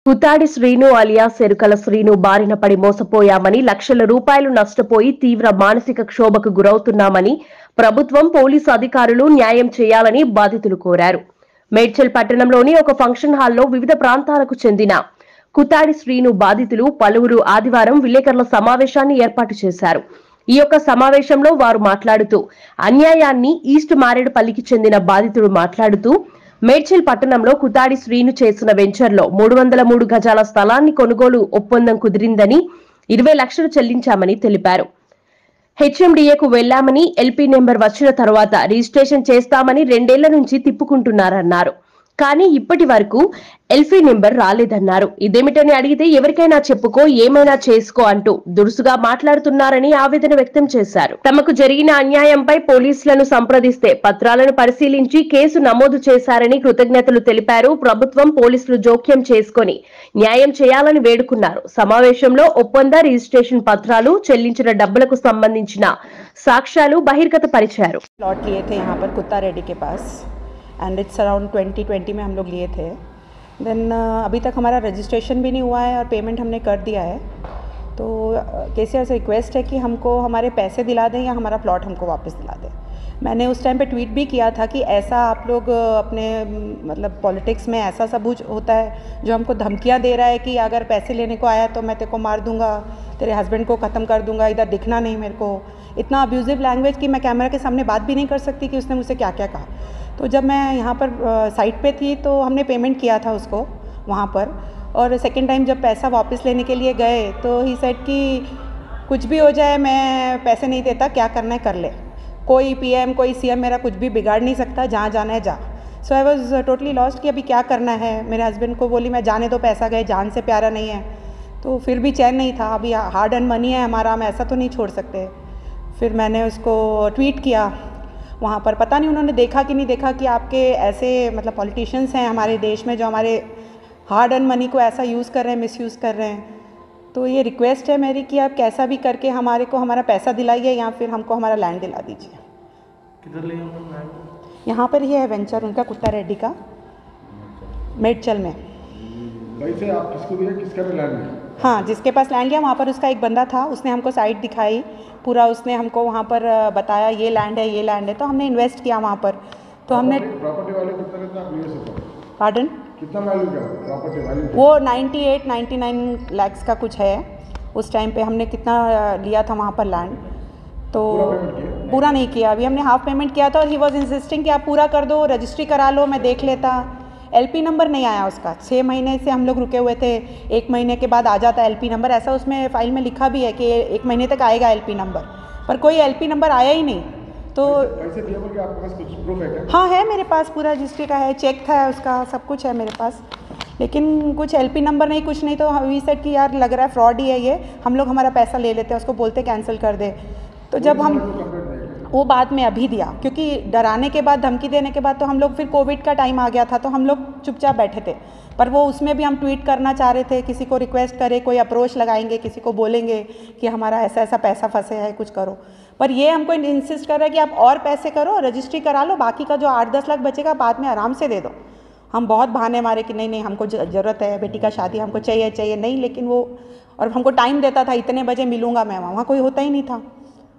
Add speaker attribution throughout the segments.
Speaker 1: Kuthadi Srinu alias ఎరుకల శ్రీను బారిన పడి మోసపోయామని లక్షల రూపాయలు నష్టపోయి తీవ్ర మానసిక క్షోభకు గురవుతున్నామని ప్రభుత్వం పోలీసు అధికారులు న్యాయం చేయాలని బాధితులు కోరారు. మేడ్చల్ పట్టణంలోని ఒక ఫంక్షన్ హాల్లో వివిధ ప్రాంతాలకు చెందిన కుతాడి శ్రీను బాధితులు పలువురు ఆదివారం విలేకరుల సమావేశాన్ని ఏర్పాటు చేశారు. ఈ యొక్క సమావేశంలో వారు మాట్లాడుతూ అన్యాయాన్ని ఈస్ట్ మారేడుపల్లికి చెందిన బాధితుడు మాట్లాడుతూ మేడ్చల్ పట్టణంలో కుతాడి శ్రీను చేసిన వెంచర్లో 303 గజాల స్థలాన్ని కొనుగోలు ఒప్పందం కుదిరిందని 20 లక్షలు చెల్లించామని తెలిపారు. హెచ్ఎండిఏకు వెళ్లామని ఎల్పీ నెంబర్ వచ్చిన తర్వాత రిజిస్ట్రేషన్ చేస్తామని 2 ఏళ్ల నుంచి తిప్పుకుంటున్నారన్నారు. కానీ ఇప్పటి వరకు ఎల్పీ నెంబర్ రాలేదన్నారు. ఇదేమిటని అడిగితే ఎవరికైనా చెప్పుకో ఏమైనా చేసుకో అంటూ దురుసుగా మాట్లాడుతున్నారని ఆవేదన వ్యక్తం చేశారు. తమకు జరిగిన అన్యాయంపై పోలీసులను సంప్రదిస్తే పత్రాలను పరిశీలించి కేసు నమోదు చేశారని కృతజ్ఞతలు తెలిపారు. ప్రభుత్వం పోలీసులు జోక్యం చేసుకుని న్యాయం చేయాలని వేడుకున్నారు. సమావేశంలో ఒప్పంద రిజిస్ట్రేషన్ పత్రాలు చెల్లించిన డబ్బులకు సంబంధించిన సాక్ష్యాలు బహిర్గతపరిచారు.
Speaker 2: एंड इट्स अराउंड 2020 में हम लोग लिए थे. देन अभी तक हमारा रजिस्ट्रेशन भी नहीं हुआ है और पेमेंट हमने कर दिया है. तो केसीआर से रिक्वेस्ट है कि हमको हमारे पैसे दिला दें या हमारा प्लॉट हमको वापस दिला दें. मैंने उस टाइम पे ट्वीट भी किया था कि ऐसा आप लोग अपने मतलब पॉलिटिक्स में ऐसा सब कुछ होता है जो हमको धमकियां दे रहा है कि अगर पैसे लेने को आया तो मैं तेरे को मार दूंगा, तेरे हस्बैंड को ख़त्म कर दूंगा, इधर दिखना नहीं मेरे को. इतना अब्यूज़िव लैंग्वेज कि मैं कैमरा के सामने बात भी नहीं कर सकती कि उसने मुझसे क्या क्या कहा. तो जब मैं यहाँ पर साइट पे थी तो हमने पेमेंट किया था उसको वहाँ पर, और सेकंड टाइम जब पैसा वापस लेने के लिए गए तो ही सेड कि कुछ भी हो जाए मैं पैसे नहीं देता, क्या करना है कर ले, कोई पीएम कोई सीएम मेरा कुछ भी बिगाड़ नहीं सकता, जहाँ जाना है जा. सो आई वॉज टोटली लॉस्ट कि अभी क्या करना है. मेरे हस्बैंड को बोली मैं जाने दो, पैसा गए, जान से प्यारा नहीं है. तो फिर भी चैन नहीं था. अभी हार्ड अर्न मनी है हमारा, हम ऐसा तो नहीं छोड़ सकते. फिर मैंने उसको ट्वीट किया वहाँ पर. पता नहीं उन्होंने देखा कि नहीं देखा कि आपके ऐसे मतलब पॉलिटिशियंस हैं हमारे देश में जो हमारे हार्ड अर्न मनी को ऐसा यूज़ कर रहे हैं, मिसयूज़ कर रहे हैं. तो ये रिक्वेस्ट है मेरी कि आप कैसा भी करके हमारे को हमारा पैसा दिलाइए या फिर हमको हमारा लैंड दिला दीजिए.
Speaker 3: किधर ले लैंड?
Speaker 2: यहाँ पर ही है वेंचर उनका, कुत्ता रेड्डी का, मेडचल में.
Speaker 3: वैसे आप किसको दिया, किसका भी लैंड है?
Speaker 2: हाँ, जिसके पास लैंड लिया वहाँ पर उसका एक बंदा था, उसने हमको साइट दिखाई पूरा, उसने हमको वहाँ पर बताया ये लैंड है ये लैंड है. तो हमने इन्वेस्ट किया वहाँ पर. तो हमने
Speaker 3: प्रॉपर्टी वैल्यू कितना रहता है आप ले सकते?
Speaker 2: पार्डन
Speaker 3: कितना वैल्यू क्या प्रॉपर्टी वैल्यू?
Speaker 2: वो 98-99 लैक्स का कुछ है. उस टाइम पे हमने कितना लिया था वहाँ पर लैंड. तो पूरा नहीं किया, अभी हमने हाफ पेमेंट किया था. और ही वॉज इंसिस्टिंग कि आप पूरा कर दो, रजिस्ट्री करा लो, मैं देख लेता. एलपी नंबर नहीं आया उसका. 6 महीने से हम लोग रुके हुए थे. 1 महीने के बाद आ जाता एलपी नंबर, ऐसा उसमें फाइल में लिखा भी है कि 1 महीने तक आएगा एलपी नंबर, पर कोई एलपी नंबर आया ही नहीं. तो
Speaker 3: पैसे दिए बोल के आपके पास कुछ प्रूफ है क्या?
Speaker 2: हाँ है मेरे पास, पूरा रजिस्ट्री का है, चेक था उसका, सब कुछ है मेरे पास. लेकिन कुछ एलपी नंबर नहीं, कुछ नहीं. तो वी सेड कि यार लग रहा है फ्रॉड ही है ये, हम लोग हमारा पैसा ले लेते हैं, उसको बोलते कैंसिल कर दे. तो जब हम वो बाद में अभी दिया, क्योंकि डराने के बाद धमकी देने के बाद तो हम लोग फिर कोविड का टाइम आ गया था तो हम लोग चुपचाप बैठे थे. पर वो उसमें भी हम ट्वीट करना चाह रहे थे, किसी को रिक्वेस्ट करे, कोई अप्रोच लगाएंगे, किसी को बोलेंगे कि हमारा ऐसा ऐसा पैसा फंसे है, कुछ करो. पर ये हमको इंसिस्ट कर रहा है कि आप और पैसे करो, रजिस्ट्री करा लो, बाकी का जो 8-10 लाख बचेगा बाद में आराम से दे दो. हम बहुत बहाने मारे कि नहीं नहीं हमको ज़रूरत है, बेटी का शादी हमको चाहिए चाहिए. नहीं, लेकिन वो और हमको टाइम देता था, इतने बजे मिलूंगा मैं. वहाँ कोई होता ही नहीं था,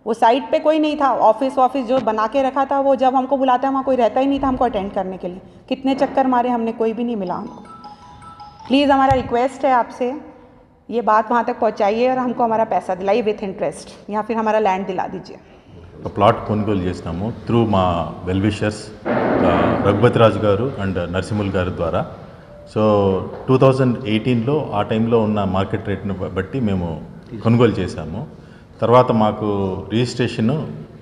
Speaker 2: वो साइट पे कोई नहीं था. ऑफिस जो बना के रखा था वो जब हमको बुलाता है वहाँ कोई रहता ही नहीं था हमको अटेंड करने के लिए. कितने चक्कर मारे हमने, कोई भी नहीं मिला हमको. प्लीज़ हमारा रिक्वेस्ट है आपसे, ये बात वहाँ तक पहुँचाइए और हमको हमारा पैसा दिलाइए विथ इंटरेस्ट, या फिर हमारा लैंड दिला दीजिए.
Speaker 4: ప్లాట్ కొనుగోలు చేసినాము త్రూ మా వెల్ విషర్స్ రఘుపతి రాజు గారు అండ్ నరసింహుల్ గారి ద్వారా. సో 2018లో ఆ టైంలో ఉన్న మార్కెట్ రేట్ని బట్టి మేము కొనుగోలు చేశాము. తర్వాత మాకు రిజిస్ట్రేషన్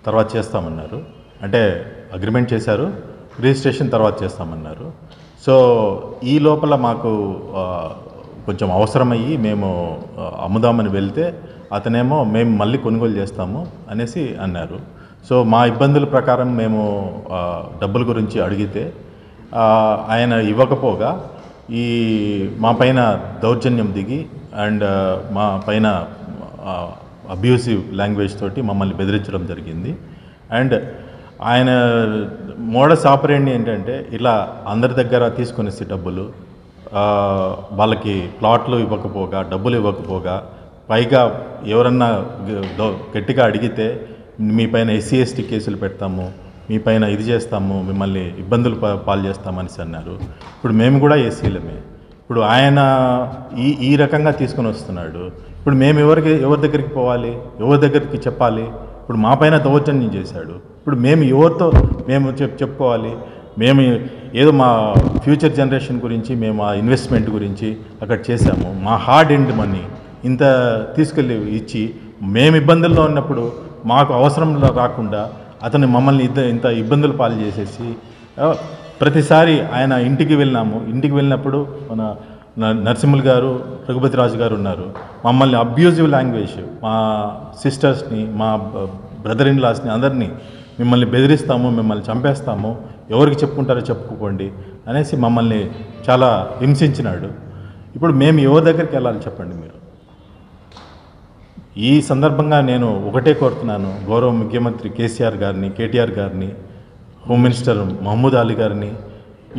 Speaker 4: తర్వాత చేస్తామన్నారు, అంటే అగ్రిమెంట్ చేశారు, రిజిస్ట్రేషన్ తర్వాత చేస్తామన్నారు. సో ఈ లోపల మాకు కొంచెం అవసరమయ్యి మేము అమ్ముదామని వెళ్తే అతనేమో మేము మళ్ళీ కొనుగోలు చేస్తాము అనేసి అన్నారు. సో మా ఇబ్బందుల ప్రకారం మేము డబ్బుల గురించి అడిగితే ఆయన ఇవ్వకపోగా మా పైన దౌర్జన్యం దిగి అండ్ మా పైన అబ్యూసివ్ లాంగ్వేజ్ తోటి మమ్మల్ని బెదిరించడం జరిగింది. అండ్ ఆయన మోడస్ ఆపరేండి ఏంటంటే ఇలా అందరి దగ్గర తీసుకునేసి డబ్బులు వాళ్ళకి ప్లాట్లు ఇవ్వకపోగా, డబ్బులు ఇవ్వకపోగా, పైగా ఎవరన్నా గట్టిగా అడిగితే మీ పైన ఎస్సీ ఎస్టీ కేసులు పెడతాము, మీ పైన ఇది చేస్తాము, మిమ్మల్ని ఇబ్బందులు పాలు చేస్తామని అన్నారు. ఇప్పుడు మేము కూడా ఎస్సీలమే. ఇప్పుడు ఆయన ఈ రకంగా తీసుకొని వస్తున్నాడు. ఇప్పుడు మేము ఎవరి దగ్గరికి పోవాలి, ఎవరి దగ్గరికి చెప్పాలి? ఇప్పుడు మా పైన దౌర్జన్యం చేశాడు. ఇప్పుడు మేము ఎవరితో చెప్పుకోవాలి? మేము ఏదో మా ఫ్యూచర్ జనరేషన్ గురించి, మేము ఆ ఇన్వెస్ట్మెంట్ గురించి అక్కడ చేశాము. మా హార్డ్ ఎండ్ మనీ ఇంత తీసుకెళ్ళి ఇచ్చి మేము ఇబ్బందుల్లో ఉన్నప్పుడు మాకు అవసరం రాకుండా అతను మమ్మల్ని ఇంత ఇబ్బందులు పాలు చేసేసి, ప్రతిసారి ఆయన ఇంటికి వెళ్ళినప్పుడు మన నరసింహులు గారు, రఘుపతి రాజు గారు ఉన్నారు. మమ్మల్ని అబ్యూజివ్ లాంగ్వేజ్, మా సిస్టర్స్ని, మా బ్రదర్ ఇన్ లాస్ని అందరినీ మిమ్మల్ని బెదిరిస్తాము, మిమ్మల్ని చంపేస్తాము, ఎవరికి చెప్పుకుంటారో చెప్పుకోండి అనేసి మమ్మల్ని చాలా హింసించినాడు. ఇప్పుడు మేము ఎవరి దగ్గరికి వెళ్ళాలి చెప్పండి మీరు? ఈ సందర్భంగా నేను ఒకటే కోరుతున్నాను, గౌరవ ముఖ్యమంత్రి కేసీఆర్ గారిని, కేటీఆర్ గారిని, హోమ్ మినిస్టర్ మహమూద్ అలీ గారిని,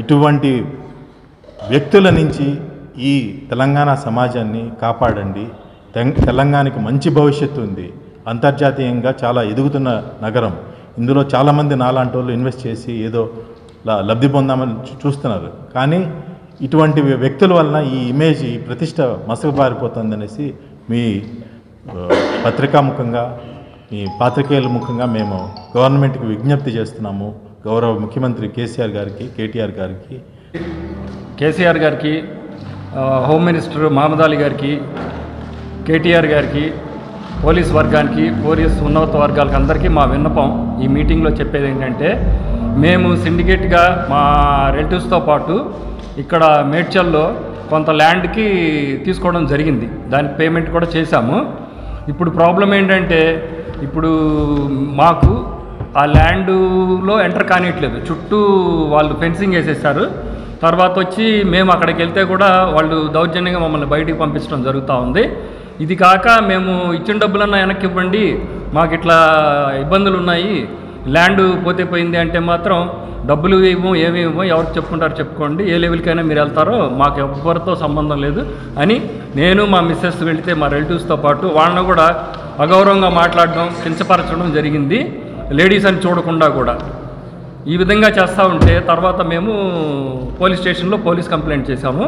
Speaker 4: ఇటువంటి వ్యక్తుల నుంచి ఈ తెలంగాణ సమాజాన్ని కాపాడండి. తెలంగాణకి మంచి భవిష్యత్తు ఉంది. అంతర్జాతీయంగా చాలా ఎదుగుతున్న నగరం. ఇందులో చాలామంది నాలాంటి వాళ్ళు ఇన్వెస్ట్ చేసి ఏదో లబ్ధి పొందామని చూస్తున్నారు. కానీ ఇటువంటి వ్యక్తుల వలన ఈ ఇమేజ్, ఈ ప్రతిష్ట మసకబారిపోతుందనేసి మీ పత్రికాముఖంగా, మీ పాత్రికేయుల ముఖంగా మేము గవర్నమెంట్కి విజ్ఞప్తి చేస్తున్నాము. గౌరవ ముఖ్యమంత్రి కేసీఆర్ గారికి, కేటీఆర్ గారికి,
Speaker 5: కేసీఆర్ గారికి, హోమ్ మినిస్టర్ మహమూద్ అలీ గారికి, కేటీఆర్ గారికి, పోలీస్ వర్గానికి, పోలీస్ ఉన్నత వర్గాలకు అందరికీ మా విన్నపం ఈ మీటింగ్లో చెప్పేది ఏంటంటే, మేము సిండికేట్గా మా రిలేటివ్స్తో పాటు ఇక్కడ మేడ్చల్లో కొంత ల్యాండ్కి తీసుకోవడం జరిగింది. దానికి పేమెంట్ కూడా చేశాము. ఇప్పుడు ప్రాబ్లం ఏంటంటే, ఇప్పుడు మాకు ఆ ల్యాండ్లో ఎంటర్ కానియట్లేదు. చుట్టూ వాళ్ళు ఫెన్సింగ్ వేసేసారు. తర్వాత వచ్చి మేము అక్కడికి వెళ్తే కూడా వాళ్ళు దౌర్జన్యంగా మమ్మల్ని బయటికి పంపించడం జరుగుతూ ఉంది. ఇది కాక మేము ఇచ్చిన డబ్బులన్నా వెనక్కి ఇవ్వండి, మాకు ఇట్లా ఇబ్బందులు ఉన్నాయి, ల్యాండ్ పోతే పోయింది అంటే మాత్రం డబ్బులు ఇవ్వం, ఏమి ఇవ్వం, ఎవరికి చెప్పుకుంటారో చెప్పుకోండి, ఏ లెవెల్కైనా మీరు వెళ్తారో మాకు ఎవరితో సంబంధం లేదు అని నేను మా మిస్సెస్ వెళితే మా రిలేటివ్స్తో పాటు వాళ్ళని కూడా అగౌరవంగా మాట్లాడడం, కించపరచడం జరిగింది. లేడీస్ అని చూడకుండా కూడా ఈ విధంగా చేస్తూ ఉంటే తర్వాత మేము పోలీస్ స్టేషన్లో పోలీస్ కంప్లైంట్ చేశాము.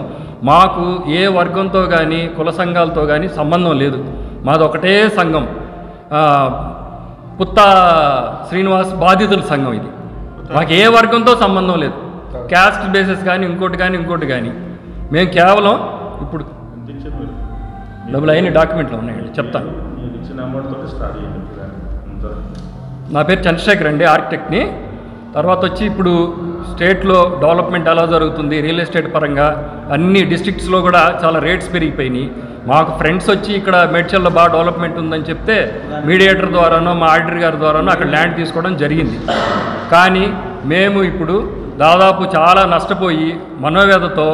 Speaker 5: మాకు ఏ వర్గంతో కానీ కుల సంఘాలతో కానీ సంబంధం లేదు. మాది ఒకటే సంఘం, పుత్తా శ్రీనివాస్ బాధితుల సంఘం. ఇది మాకు ఏ వర్గంతో సంబంధం లేదు. క్యాస్ట్ బేసిస్ కానీ ఇంకోటి కానీ మేము కేవలం ఇప్పుడు డబ్బులు అయిన డాక్యుమెంట్లు ఉన్నాయండి, చెప్తాను. నా పేరు చంద్రశేఖర్ అండి, ఆర్కిటెక్ట్ని. తర్వాత వచ్చి ఇప్పుడు స్టేట్లో డెవలప్మెంట్ ఎలా జరుగుతుంది రియల్ ఎస్టేట్ పరంగా, అన్ని డిస్ట్రిక్ట్స్లో కూడా చాలా రేట్స్ పెరిగిపోయినాయి. మాకు ఫ్రెండ్స్ వచ్చి ఇక్కడ మేడ్చల్లో బాగా డెవలప్మెంట్ ఉందని చెప్తే మీడియేటర్ ద్వారానో మా ఆడిటర్ గారి ద్వారానో అక్కడ ల్యాండ్ తీసుకోవడం జరిగింది. కానీ మేము ఇప్పుడు దాదాపు చాలా నష్టపోయి మనోవేదతో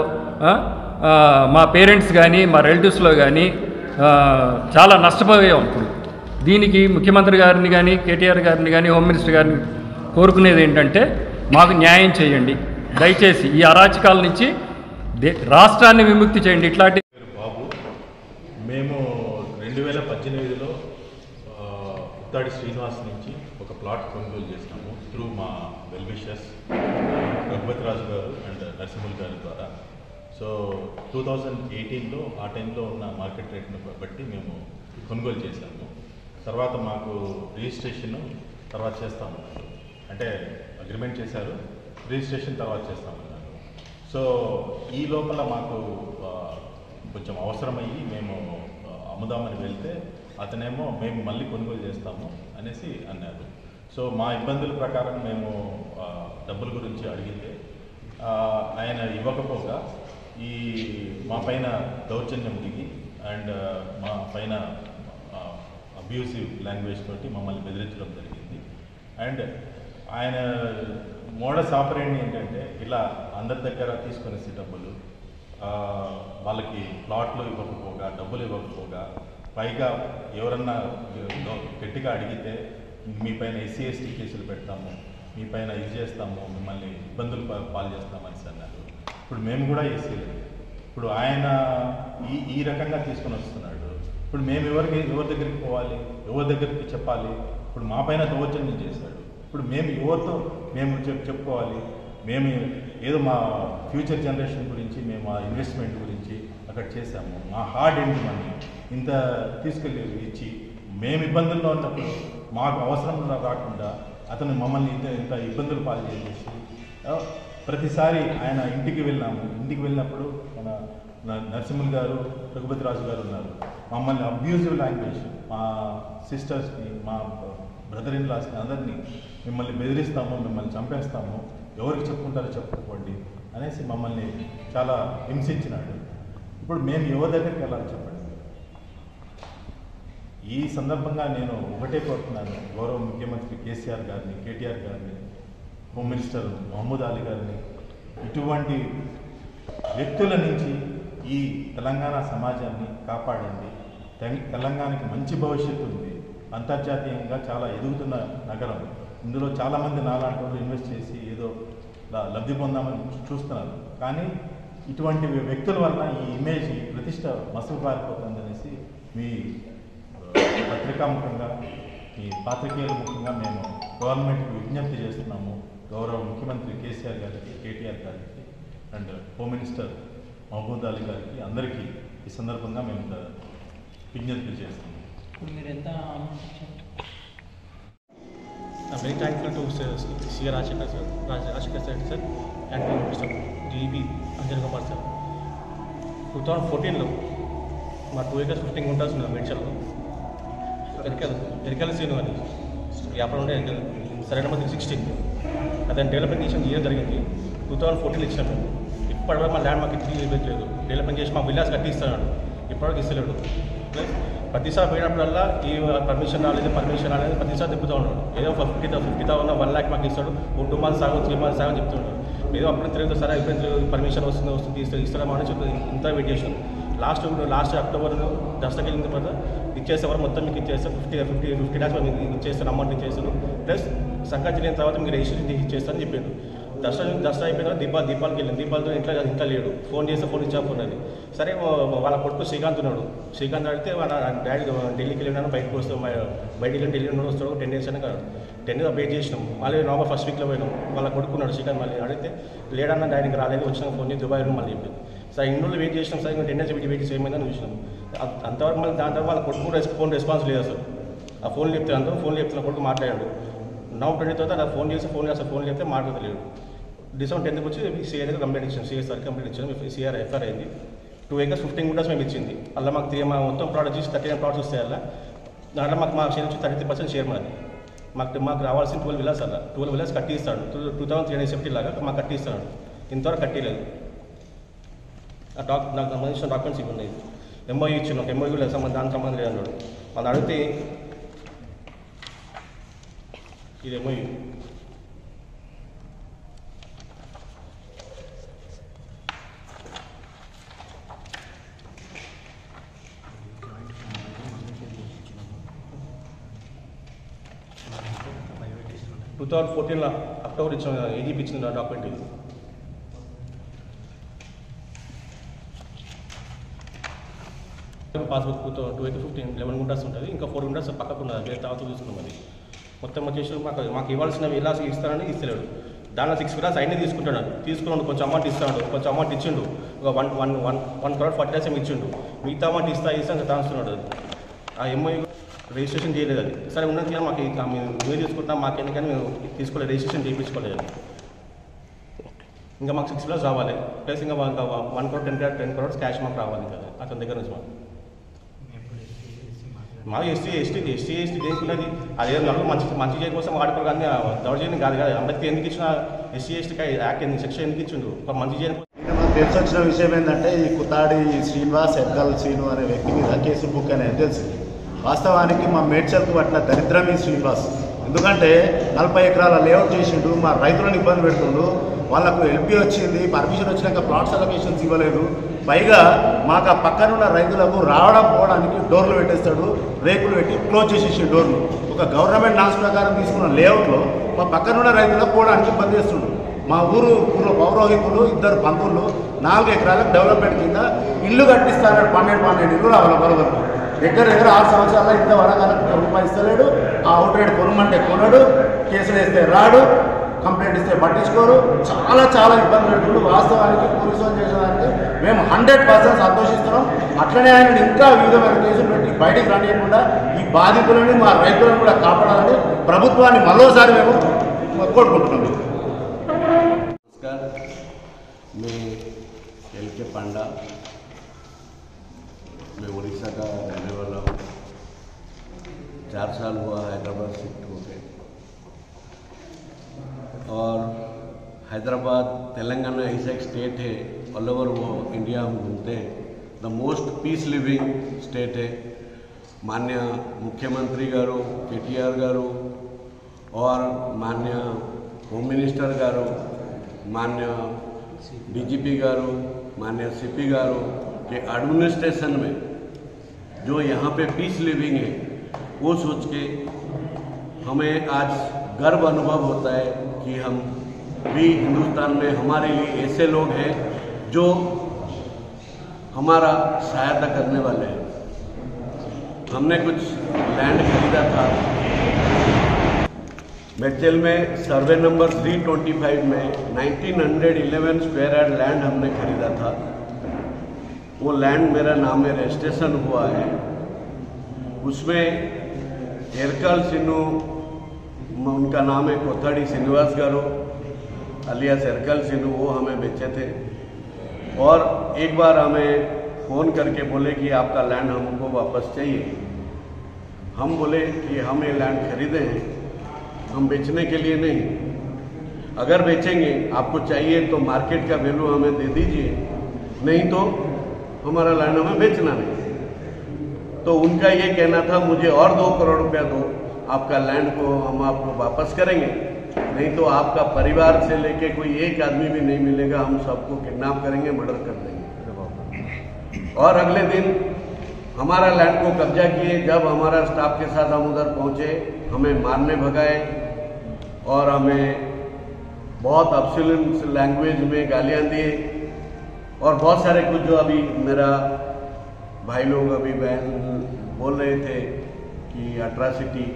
Speaker 5: మా పేరెంట్స్ కానీ మా రిలేటివ్స్లో కానీ చాలా నష్టపోయాం. ఇప్పుడు దీనికి ముఖ్యమంత్రి గారిని కానీ, కేటీఆర్ గారిని కానీ, హోమ్ మినిస్టర్ గారిని కోరుకునేది ఏంటంటే, మాకు న్యాయం చేయండి. దయచేసి ఈ అరాచకాల నుంచి రాష్ట్రాన్ని విముక్తి చేయండి. ఇట్లాంటి
Speaker 4: బాబు, మేము 2018లో ఉత్తాడి శ్రీనివాస్ నుంచి ఒక ప్లాట్ కొనుగోలు చేసినాము త్రూ మా వెల్విషర్స్ రఘుపతి రాజు గారు అండ్ నరసింహులు గారి ద్వారా. సో 2018లో ఆ టైంలో ఉన్న మార్కెట్ రేట్ను బట్టి మేము కొనుగోలు చేశాము. తర్వాత మాకు రిజిస్ట్రేషన్ తర్వాత చేస్తామన్నారు, అంటే అగ్రిమెంట్ చేశారు, రిజిస్ట్రేషన్ తర్వాత చేస్తామన్నారు. సో ఈ లోపల మాకు కొంచెం అవసరమయ్యి మేము అమ్ముదామని వెళ్తే అతనేమో మేము మళ్ళీ కొనుగోలు చేస్తాము అనేసి అన్నారు. సో మా ఇబ్బందుల ప్రకారం మేము డబ్బుల గురించి అడిగితే ఆయన ఇవ్వకపోగా ఈ మా పైన దౌర్జన్యం దిగి అండ్ మా పైన అబ్యూసివ్ లాంగ్వేజ్ తోటి మమ్మల్ని బెదిరించడం జరిగింది. అండ్ ఆయన మోడస్ ఆపరేండి ఏంటంటే, ఇలా అందరి దగ్గర తీసుకునేసి డబ్బులు, వాళ్ళకి ప్లాట్లు ఇవ్వకపోగా, డబ్బులు ఇవ్వకపోగా, పైగా ఎవరన్నా గట్టిగా అడిగితే మీ పైన ఎస్సీ ఎస్టీ కేసులు పెడతాము, మీ పైన ఇది చేస్తాము, మిమ్మల్ని ఇబ్బందులు పాలు చేస్తామని అన్నారు. ఇప్పుడు మేము కూడా ఎస్సీలు, ఇప్పుడు ఆయన ఈ రకంగా తీసుకొని వస్తున్నాడు. ఇప్పుడు మేము ఎవరి దగ్గరికి పోవాలి, ఎవరి దగ్గరికి చెప్పాలి? ఇప్పుడు మా పైన దౌర్జన్యం చేశాడు. ఇప్పుడు మేము ఎవరితో మేము చెప్పుకోవాలి? మేము ఏదో మా ఫ్యూచర్ జనరేషన్ గురించి, మేము మా ఇన్వెస్ట్మెంట్ గురించి అక్కడ చేశాము. మా హార్డ్ ఎండ్ మనీ ఇంత తీసుకెళ్ళి ఇచ్చి మేము ఇబ్బందుల్లో ఉన్నప్పుడు మాకు అవసరం రాకుండా అతను మమ్మల్ని ఇంత ఇబ్బందులు పాలు చేసేసి ప్రతిసారి ఆయన ఇంటికి వెళ్ళినప్పుడు మన నరసింహులు గారు, రఘుపతి రాజు గారు ఉన్నారు. మమ్మల్ని అబ్యూజివ్ లాంగ్వేజ్, మా సిస్టర్స్ని, మా బ్రదర్ ఇన్ లాస్ని అందరినీ మిమ్మల్ని బెదిరిస్తాము, మిమ్మల్ని చంపేస్తాము, ఎవరికి చెప్పుకుంటారో చెప్పుకోండి అనేసి మమ్మల్ని చాలా హింసించినాడు. ఇప్పుడు మేము ఎవరి దగ్గరికి వెళ్ళాలి చెప్పండి? ఈ సందర్భంగా నేను ఒకటే కోరుతున్నాను, గౌరవ ముఖ్యమంత్రి కేసీఆర్ గారిని, కేటీఆర్ గారిని, హోమ్ మినిస్టర్ మహమూద్ అలీ గారిని, ఇటువంటి వ్యక్తుల నుంచి ఈ తెలంగాణ సమాజాన్ని కాపాడండి. తెలంగాణకి మంచి భవిష్యత్తు ఉంది. అంతర్జాతీయంగా చాలా ఎదుగుతున్న నగరం. ఇందులో చాలామంది నాలాంటి వాళ్ళు ఇన్వెస్ట్ చేసి ఏదో లబ్ధి పొందామని చూస్తున్నారు. కానీ ఇటువంటి వ్యక్తుల వల్ల ఈ ఇమేజ్, ఈ ప్రతిష్ట మసులు పారిపోతుంది అనేసి మీ పత్రికాముఖంగా, మీ పాత్రికేయుల ముఖ్యంగా మేము గవర్నమెంట్కి విజ్ఞప్తి చేస్తున్నాము. గౌరవ ముఖ్యమంత్రి కేసీఆర్ గారికి, కేటీఆర్ గారికి and home minister Mahmood Ali గారికి అందరికీ ఈ సందర్భంగా మేము విజ్ఞప్తి చేస్తున్నాం.
Speaker 6: I'm very thankful to C.R. Rajshekar sir and Mr. G.B. Anjan Kumar sir. 2014లో మా 2 acres 15 గుంటాస్ ఉన్న మేడ్చల్లో ఎరికల సీను అని వ్యాపారం ఉండే సరైన నెంబర్ 16 అతను డెవలప్మెంట్ చేయడం జరిగింది. 2014 ఇచ్చాం మేము. ఇప్పటివరకు మా ల్యాండ్ మాకు ఇవ్వలేదు. డెవలప్మెంట్ చేసి మా విల్లాస్ కట్టిస్తున్నాడు, ఇప్పటివరకు ఇస్తలేడు. ప్లస్ ప్రతిసారి పోయినప్పుడల్లా ఈ పర్మిషన్ రాలేదు ప్రతిసారి తిప్పుతూ ఉన్నాడు. ఏదో 50,000 1 lakh మాకు ఇస్తాడు, 2 months సాగు 3 months సాగు చెప్తున్నాడు. ఏదో అప్పుడు తెలియదు, సరే అయిపోయింది, పర్మిషన్ వస్తుంది ఇస్తామా అని చెప్పి ఇంత వెయిట్ చేసాం. లాస్ట్ అక్టోబర్లో దసరాకి వెళ్ళిన తర్వాత ఇచ్చేసేవారు, మొత్తం మీకు ఇచ్చేస్తాం 50 lakhs మీకు ఇచ్చేస్తాను, అమౌంట్ ఇచ్చేస్తాను. ప్లస్ సంక్రాంతి అయిన తర్వాత మీకు రిజిస్ట్రేషన్ ఇచ్చేస్తానని చెప్పాడు. దసరా అయిపోయిన దీపాలకి వెళ్ళింది. దీపాలతో ఇంట్లో లేడు. ఫోన్ చేస్తే ఫోన్ ఇచ్చాను అది. సరే వాళ్ళ కొడుకు శ్రీకాంత్ ఉన్నాడు. శ్రీకాంత్ అడిగితే వాళ్ళ డాడీ ఢిల్లీకి వెళ్ళినాను, బయటకు వస్తాం, బయటికి వెళ్ళి ఢిల్లీ ఉన్నాడు, వస్తాడు 10 days అని 10 days వెయిట్ చేసినాం. మళ్ళీ నవంబర్ 1st weekలో పోయినాం. వాళ్ళ కొడుకున్నాడు శ్రీకాంత్. మళ్ళీ అడిగితే లేడన్నా డాడీ ఇంకా రాలేదు, వచ్చినాక ఫోన్ చేసి దుబాయ్లో మళ్ళీ చెప్పింది. సరే ఇన్ని రోజులు వెయిట్ చేసినాం. సరే ఇంకా 10 days వెయిట్ చేసి ఏమైందని చూసినాం. అంతవరకు మళ్ళీ దాని తర్వాత వాళ్ళ కొడుకు ఫోన్ రెస్పాన్స్ లేదు అసలు. ఆ ఫోన్ చెప్తే ఫోన్ చెప్తున్న కొడుకు మాట్లాడాడు. నవంబర్ 20 తర్వాత ఫోన్ చేసి ఫోన్ చెప్తే మాట్లాడలేడు. December 10th వచ్చి సిఆర్ దగ్గర కంప్లైంట్ ఇచ్చాను. సిఎస్ఆర్ కంప్లైంట్ ఇచ్చాను. సిఆర్ ఎఫ్ఐఆర్ అయింది. 2 acres 15 గుంటాస్ మేము ఇచ్చింది. అలా మాకు మొత్తం ప్లాట్ వచ్చి 39 plots వస్తాయి. అలా దాంట్లో మా షేర్ వచ్చి 33% షేర్ మాది. మాకు రావాల్సిన 12 villas అలా 12 villas కట్టిస్తాడు. 2370 లాగా మాకు కట్టిస్తాడు. ఇంతవరకు కట్టలేదు. నాకు సంబంధించిన డాక్యుమెంట్స్ ఇవి ఉన్నాయి. ఎంఓయూ ఇచ్చిన ఎంఓయూ దానికి సంబంధం లేదు అన్నాడు. వాళ్ళు అడిగితే ఇది ఎంఓయూ అక్టోబర్ ఇచ్చిన ఏజీపీ ఇచ్చిన డాక్యుమెంట్ ఇది. పాస్బుక్ 2 acres 11 గుంటాస్ ఉంటుంది. ఇంకా 4 గుంటాస్ పక్కకు ఉన్నది, వేరే తర్వాత చూసుకున్నాం. అది మొత్తం వచ్చేసి మాకు ఇవ్వాల్సినవి ఇలా ఇస్తానని ఇస్తలేడు. దానిలో 6 villas అయినా తీసుకున్నాడు. కొంచెం అమౌంట్ ఇస్తాడు, కొంచెం అమౌంట్ ఇచ్చిండు. ఒక 1 crore 40 lakhs ఏమి ఇచ్చిండు. మిగతా అమౌంట్ ఇస్తా తాస్తున్నాడు. అది ఆ ఎంఓయూ రిజిస్ట్రేషన్ చేయలేదు. అది సరే ఉన్నది కానీ మాకు మేము తీసుకుంటున్నాం, మాకెందుకని మేము తీసుకోలేదు, రిజిస్ట్రేషన్ చేయించుకోలేదు. ఇంకా మాకు 6 villas రావాలి. ప్లస్ ఇంకా 1 crore 10 crores క్యాష్ మాకు రావాలి కదా అతని దగ్గర నుంచి. మాకు ఎస్టీ దేనికున్నది అదే నలుగురు మంచి చేయడం కోసం వాడుకోవాలి. కానీ దౌర్జన్యం కాదు కదా. అంబేద్కర్ ఎందుకు ఇచ్చిన ఎస్సీ యాక్ట్ సెక్షన్ ఎందుకు ఇచ్చిండు? మంచి చేయడం
Speaker 7: మనకు తెలిసి వచ్చిన విషయం ఏంటంటే ఈ కుతాడి శ్రీనివాస్ ఎద్దాల శ్రీను అనే వ్యక్తి మీద కేసు బుక్ అనేది తెలిసింది. వాస్తవానికి మా మేడ్చల్కు పట్టిన దరిద్రం ఈ శ్రీనివాస్. ఎందుకంటే 40 ఎకరాల లేఅవుట్ చేసిండు, మా రైతులను ఇబ్బంది పెడుతుండు. వాళ్ళకు ఎల్పీ వచ్చింది, పర్మిషన్ వచ్చినాక ప్లాట్స్ అలొకేషన్స్ ఇవ్వలేదు. పైగా మాకు ఆ పక్కనున్న రైతులకు రావడం పోవడానికి డోర్లు పెట్టేస్తాడు, రేకులు పెట్టి క్లోజ్ చేసేసి డోర్లు. ఒక గవర్నమెంట్ నామ్స్ ప్రకారం తీసుకున్న లేఅవుట్లో మా పక్కనున్న రైతులకు పోవడానికి ఇబ్బంది చేస్తుండు. మా ఊరు పౌరోహితులు ఇద్దరు పంతులు 4 ఎకరాలకు డెవలప్మెంట్ కింద ఇల్లు కట్టిస్తాడు. 12 ఇల్లు రావాలి బరోబరు. దగ్గర 6 సంవత్సరాల ఇంతవరకు రూపాయి ఇస్తలేడు. ఆ అవుట్రేట్ కొనమంటే కొనడు, కేసులు వేస్తే రాడు, కంప్లైంట్ ఇస్తే పట్టించుకోరు. చాలా ఇబ్బంది పెడుతుంది. వాస్తవానికి పోలీసు వాళ్ళు చేసేదానికి మేము 100% సంతోషిస్తున్నాం. అట్లనే ఆయన ఇంకా వివిధమైన కేసులు పెట్టి బయటికి రానియకుండా ఈ బాధితులని మా రైతులను కూడా కాపాడాలని ప్రభుత్వాన్ని మరోసారి మేము కోరుకుంటున్నాం.
Speaker 8: नमस्कार, मैं LK पांडा, मैं उड़ीसा का रहने वाला हूँ। 4 साल हुआ हैदराबाद शिफ्ट हो गए और हैदराबाद तेलंगाना ऐसा एक स्टेट है, ऑल ओवर वो इंडिया हम घूमते हैं, the most peace living state है। माननीय मुख्यमंत्री गारू KTR गारू और माननीय होम मिनिस्टर गारू, मान्य DGP गारू, मान्य CP गारू के एडमिनिस्ट्रेशन में जो यहाँ पे पीस लिविंग है, वो सोच के हमें आज गर्व अनुभव होता है कि हम भी हिंदुस्तान में हमारे लिए ऐसे लोग हैं जो हमारा सहायता करने वाले हैं। हमने कुछ लैंड खरीदा था मेचल में, सर्वे नंबर 325 में 1911 स्क्वायर यार्ड लैंड हमने खरीदा था। वो लैंड मेरा नाम में रजिस्ट्रेशन हुआ है। उसमें एरकल सिन्नू, उनका नाम है कोथाड़ी श्रीनिवास गारू अलियास एरकल सिन्नू, वो हमें बेचे थे। और एक बार हमें फ़ोन करके बोले कि आपका लैंड हमको वापस चाहिए। हम बोले कि हम ये लैंड खरीदे हैं, हम बेचने के लिए नहीं, अगर बेचेंगे आपको चाहिए तो मार्केट का वैल्यू हमें दे दीजिए, नहीं तो हमारा लैंड हमें बेचना नहीं। तो उनका ये कहना था मुझे और 2 करोड़ रुपया दो, आपका लैंड को हम आपको वापस करेंगे, नहीं तो आपका परिवार से लेके कोई एक आदमी भी नहीं मिलेगा, हम सबको किडनैप करेंगे, मर्डर कर देंगे। और अगले दिन हमारा लैंड को कब्जा किए। जब हमारा स्टाफ के साथ हम उधर पहुँचे, हमें मारने भगाए और हमें बहुत ऑब्सोल्यूट लैंग्वेज में गालियाँ दिए और बहुत सारे कुछ जो अभी मेरा भाई लोग अभी बहन बोल रहे थे कि अट्रॉसिटी,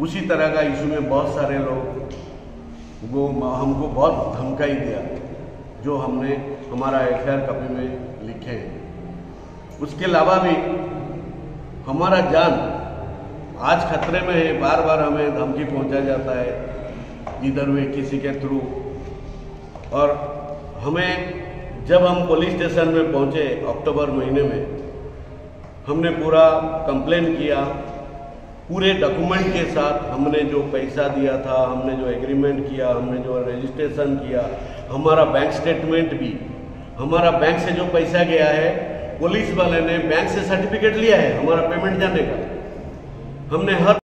Speaker 8: उसी तरह का इशू में बहुत सारे लोग वो हमको बहुत धमकाई दिया, जो हमने हमारा FIR कॉपी में लिखे हैं। उसके अलावा भी हमारा जान आज खतरे में है। बार बार हमें धमकी पहुंचा जाता है इधर हुए किसी के थ्रू। और हमें जब हम पुलिस स्टेशन में पहुंचे अक्टूबर महीने में, हमने पूरा कंप्लेन किया, पूरे डॉक्यूमेंट के साथ। हमने जो पैसा दिया था, हमने जो एग्रीमेंट किया, हमने जो रजिस्ट्रेशन किया, हमारा बैंक स्टेटमेंट भी, हमारा बैंक से जो पैसा गया है, पुलिस वाले ने बैंक से सर्टिफिकेट लिया है हमारा पेमेंट जाने का। हमने हर